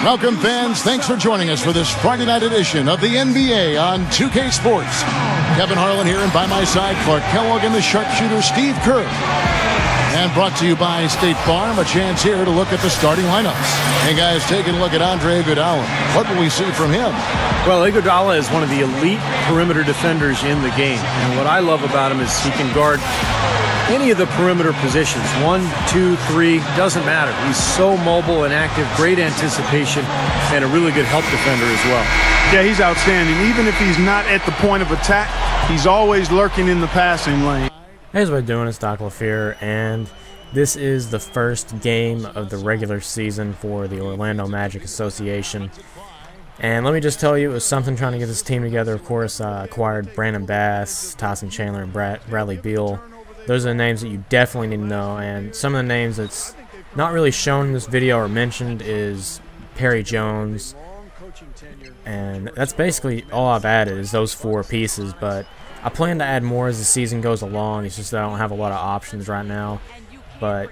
Welcome, fans. Thanks for joining us for this Friday night edition of the NBA on 2K Sports. Kevin Harlan here, and by my side, Clark Kellogg and the sharpshooter Steve Kerr. And brought to you by State Farm, a chance here to look at the starting lineups. Hey, guys, taking a look at Andre Iguodala. What will we see from him? Well, Iguodala is one of the elite perimeter defenders in the game. And what I love about him is he can guard any of the perimeter positions. 1, 2, 3, doesn't matter. He's so mobile and active, great anticipation, and a really good help defender as well. Yeah, he's outstanding. Even if he's not at the point of attack, he's always lurking in the passing lane. Hey, what we're doing is dyclif here, and this is the first game of the regular season for the Orlando Magic Association. And let me just tell you, it was something trying to get this team together. Of course, I acquired Brandon Bass, Tyson Chandler, and Bradley Beal. Those are the names that you definitely need to know, and some of the names that's not really shown in this video or mentioned is Perry Jones, and that's basically all I've added is those 4 pieces, but I plan to add more as the season goes along. It's just that I don't have a lot of options right now, but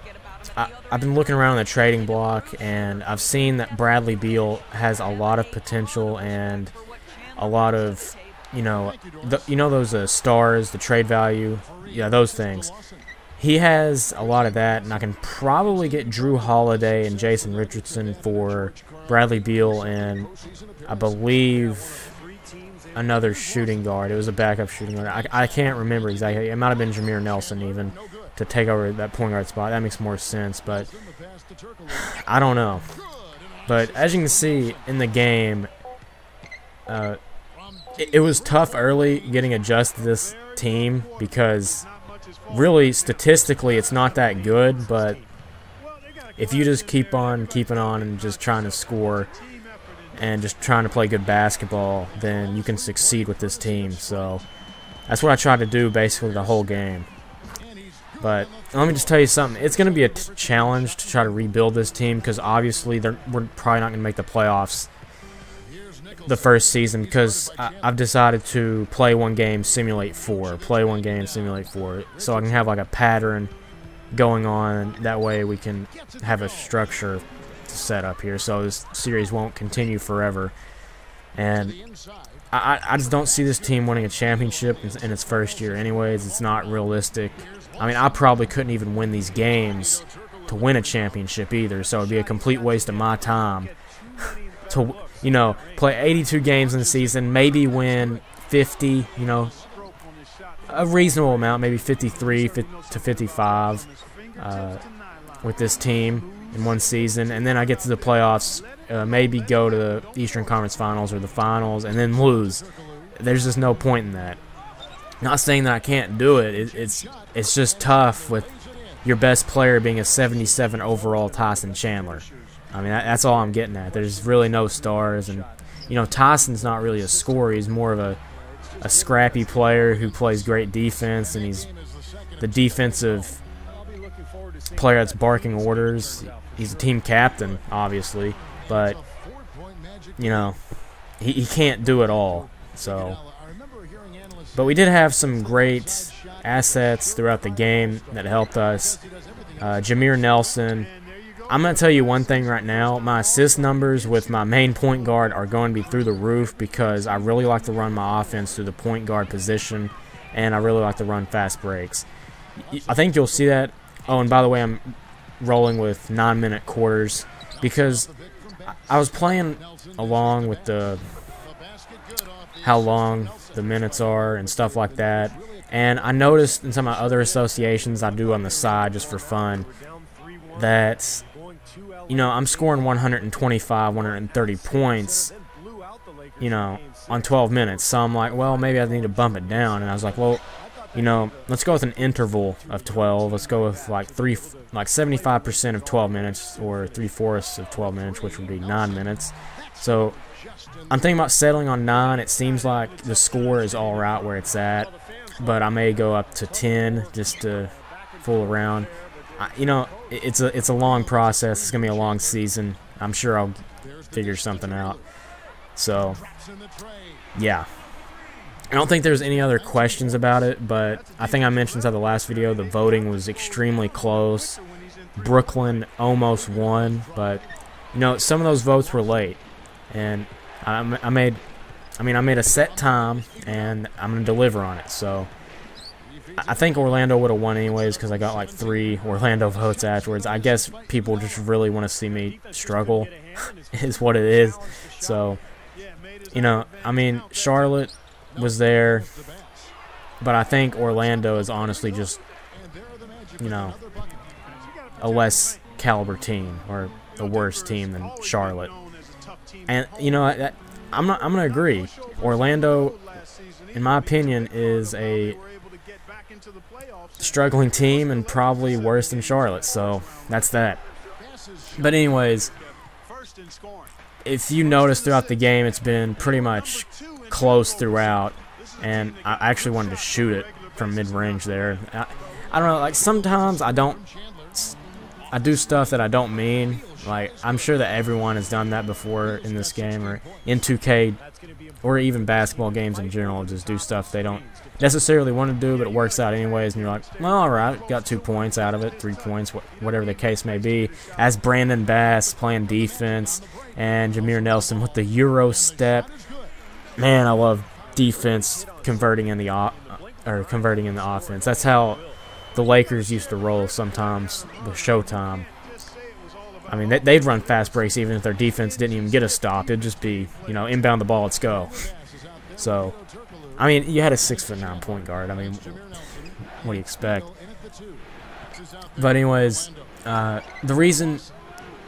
I've been looking around the trading block, and I've seen that Bradley Beal has a lot of potential and a lot of, those stars, the trade value, yeah, those things. He has a lot of that, and I can probably get Drew Holiday and Jason Richardson for Bradley Beal, and I believe another shooting guard. It was a backup shooting guard. I can't remember exactly. It might have been Jameer Nelson even to take over that point guard spot. That makes more sense, but I don't know. But as you can see in the game, it was tough early getting adjusted to this team because really statistically it's not that good, but if you just keep on keeping on and just trying to score and just trying to play good basketball, then you can succeed with this team. So that's what I tried to do basically the whole game. But let me just tell you something. It's going to be a challenge to try to rebuild this team because obviously we're probably not going to make the playoffs the first season because I've decided to play one game, simulate 4. Play one game, simulate 4. So I can have like a pattern going on. That way we can have a structure set up here so this series won't continue forever. And I just don't see this team winning a championship in its first year anyways. It's not realistic. I mean, I probably couldn't even win these games to win a championship either, so it would be a complete waste of my time to, play 82 games in the season, maybe win 50, a reasonable amount, maybe 53 to 55 with this team in one season, and then I get to the playoffs, maybe go to the Eastern Conference Finals or the Finals, and then lose. There's just no point in that. Not saying that I can't do it. It's just tough with your best player being a 77 overall Tyson Chandler. I mean, that's all I'm getting at. There's really no stars, and Tyson's not really a scorer. He's more of a scrappy player who plays great defense, and he's the defensive player that's barking orders. He's a team captain, obviously, but he can't do it all. So, but we did have some great assets throughout the game that helped us. Jameer Nelson. I'm going to tell you one thing right now. My assist numbers with my main point guard are going to be through the roof because I really like to run my offense through the point guard position, and I really like to run fast breaks. I think you'll see that. Oh, and by the way, I'm rolling with 9-minute quarters because I was playing along with how long the minutes are and stuff like that, and I noticed in some of my other associations I do on the side just for fun that I'm scoring 125, 130 points, on 12 minutes. So I'm like, well, maybe I need to bump it down. And I was like, well, let's go with an interval of 12. Let's go with like 75% of 12 minutes or 3/4 of 12 minutes, which would be 9 minutes. So I'm thinking about settling on 9. It seems like the score is all right where it's at, but I may go up to 10 just to fool around. It's a long process. It's gonna be a long season. I'm sure I'll figure something out. So, yeah. I don't think there's any other questions about it, but I think I mentioned inside the last video the voting was extremely close. Brooklyn almost won, but some of those votes were late, and I made a set time, and I'm going to deliver on it. So I think Orlando would have won anyways because I got like 3 Orlando votes afterwards. I guess people just really want to see me struggle is what it is. So, Charlotte was there, but I think Orlando is honestly just, a less caliber team or a worse team than Charlotte. And, I'm going to agree. Orlando, in my opinion, is a struggling team and probably worse than Charlotte, so that's that. But anyways, if you notice throughout the game, it's been pretty much close throughout, and I actually wanted to shoot it from mid-range there. I don't know, like sometimes I do stuff that I don't mean. Like, I'm sure that everyone has done that before in this game or in 2K or even basketball games in general, just do stuff they don't necessarily want to do, but it works out anyways, and you're like, well, all right, got 2 points out of it, 3 points, whatever the case may be. As Brandon Bass playing defense and Jameer Nelson with the Euro step. Man, I love defense converting in the offense. That's how the Lakers used to roll sometimes with Showtime. I mean, they'd run fast breaks even if their defense didn't even get a stop. It'd just be, inbound the ball, let's go. So, I mean, you had a 6'9" point guard. I mean, what do you expect? But anyways, the reason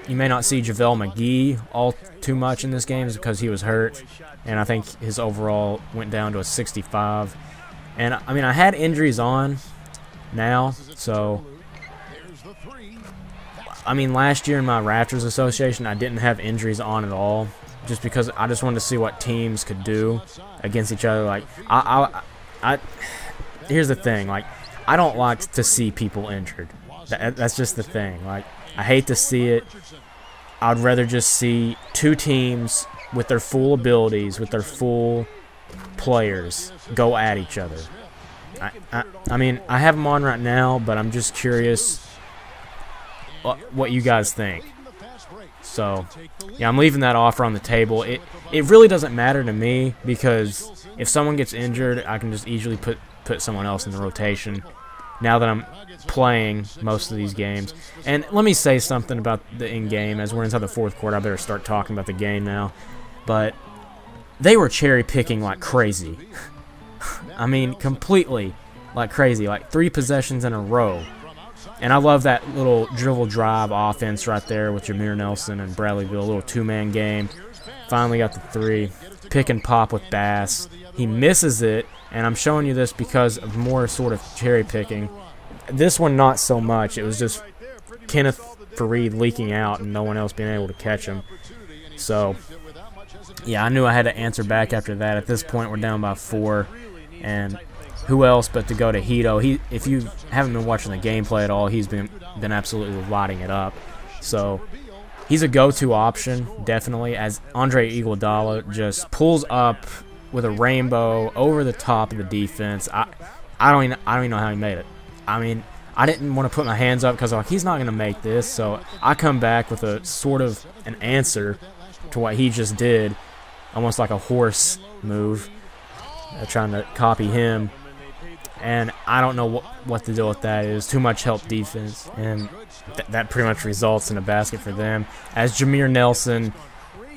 you may not see JaVale McGee all too much in this game is because he was hurt, and I think his overall went down to a 65. And, I mean, I had injuries on now, so I mean, last year in my Raptors association, I didn't have injuries on at all, just because I just wanted to see what teams could do against each other. Like, here's the thing, like, I don't like to see people injured. That's just the thing. Like, I hate to see it. I'd rather just see 2 teams with their full abilities, with their full players, go at each other. I mean, I have them on right now, but I'm just curious what you guys think. So, yeah, I'm leaving that offer on the table. It really doesn't matter to me because if someone gets injured, I can just easily put someone else in the rotation now that I'm playing most of these games. And let me say something about the in-game. As we're inside the 4th quarter, I better start talking about the game now. But they were cherry-picking like crazy. I mean, completely like crazy. Like 3 possessions in a row. And I love that little dribble drive offense right there with Jameer Nelson and Bradleyville, a little 2-man game. Finally got the 3. Pick and pop with Bass. He misses it, and I'm showing you this because of more sort of cherry picking. This one, not so much. It was just Kenneth Faried leaking out and no one else being able to catch him. So, yeah, I knew I had to answer back after that. At this point, we're down by 4, and who else but to go to Hito? If you haven't been watching the gameplay at all, he's been absolutely lighting it up. So he's a go-to option, definitely, as Andre Iguodala just pulls up with a rainbow over the top of the defense. I don't even know how he made it. I mean, I didn't want to put my hands up because like, he's not going to make this. So I come back with a sort of an answer to what he just did, almost like a horse move, trying to copy him. And I don't know what the deal with that is. Too much help defense. And that pretty much results in a basket for them. As Jameer Nelson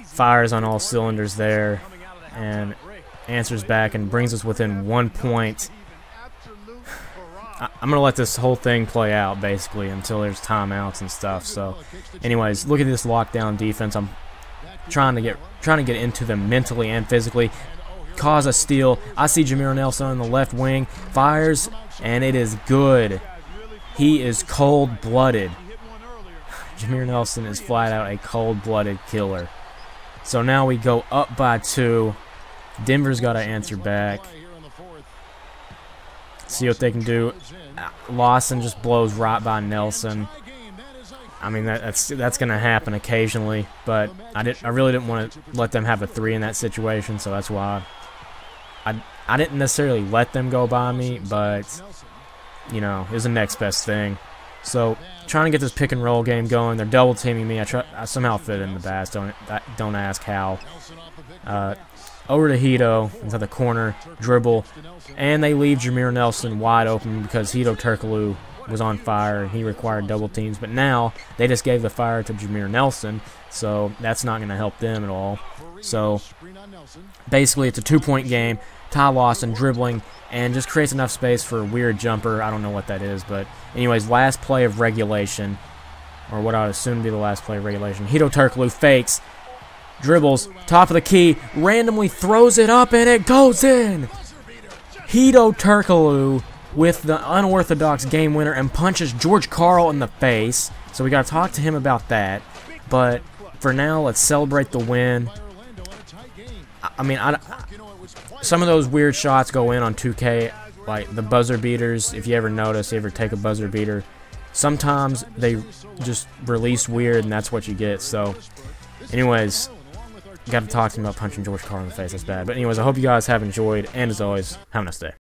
fires on all cylinders there and answers back and brings us within 1 point. I'm going to let this whole thing play out, basically, until there's timeouts and stuff. So, anyways, look at this lockdown defense. I'm trying to get into them mentally and physically. Cause a steal. I see Jameer Nelson on the left wing. Fires, and it is good. He is cold-blooded. Jameer Nelson is flat out a cold-blooded killer. So now we go up by 2. Denver's got to answer back. See what they can do. Lawson just blows right by Nelson. I mean, that's going to happen occasionally, but I really didn't want to let them have a 3 in that situation, so that's why I didn't necessarily let them go by me, but, it was the next best thing. So trying to get this pick and roll game going. They're double teaming me. I somehow fit in the pass. Don't ask how. Over to Hito inside the corner, dribble, and they leave Jameer Nelson wide open because Hito Turkoglu was on fire and he required double teams. But now they just gave the fire to Jameer Nelson, so that's not going to help them at all. So basically it's a 2-point game. Ty Lawson dribbling and just creates enough space for a weird jumper. I don't know what that is, but anyways, last play of regulation, or what I would assume to be the last play of regulation. Hito Turkoglu fakes, dribbles, top of the key, randomly throws it up, and it goes in! Hito Turkoglu with the unorthodox game winner and punches George Karl in the face. So we got to talk to him about that. But for now, let's celebrate the win. I mean, some of those weird shots go in on 2K, like the buzzer beaters. If you ever notice, you ever take a buzzer beater, sometimes they just release weird, and that's what you get. So anyways, got to talk to him about punching George Karl in the face. That's bad. But anyways, I hope you guys have enjoyed, and as always, have a nice day.